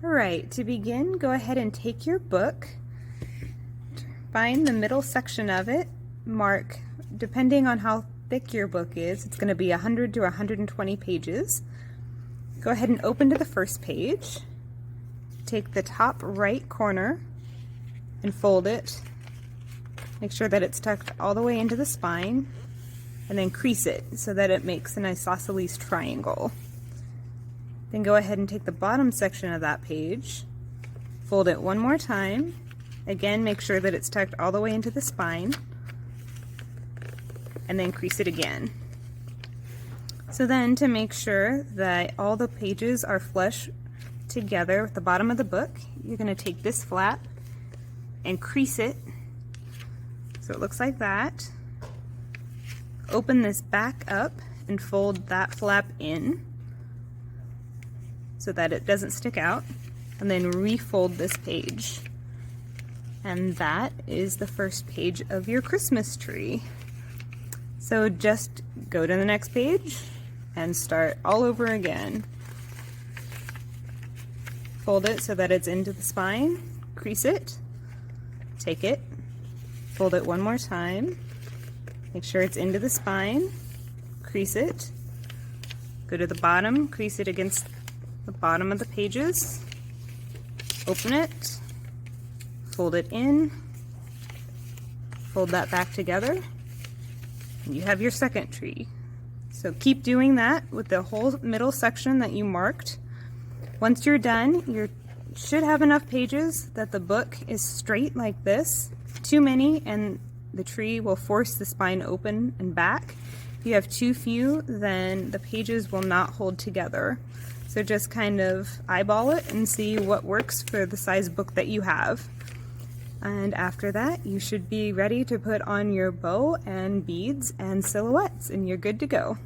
Alright, to begin, go ahead and take your book, find the middle section of it, mark, depending on how thick your book is, it's going to be 100 to 120 pages. Go ahead and open to the first page, take the top right corner and fold it, make sure that it's tucked all the way into the spine, and then crease it so that it makes an isosceles triangle. Then go ahead and take the bottom section of that page, fold it one more time, again make sure that it's tucked all the way into the spine, and then crease it again. So then, to make sure that all the pages are flush together with the bottom of the book, you're going to take this flap and crease it so it looks like that. Open this back up and fold that flap in so that it doesn't stick out, and then refold this page. And that is the first page of your Christmas tree. So just go to the next page and start all over again. Fold it so that it's into the spine, crease it, take it, fold it one more time, make sure it's into the spine, crease it, go to the bottom, crease it against the bottom of the pages, open it, fold it in, fold that back together, and you have your second tree. So keep doing that with the whole middle section that you marked. Once you're done, you should have enough pages that the book is straight like this. Too many and the tree will force the spine open and back. If you have too few, then the pages will not hold together. So just kind of eyeball it and see what works for the size book that you have. And after that, you should be ready to put on your bow and beads and silhouettes, and you're good to go.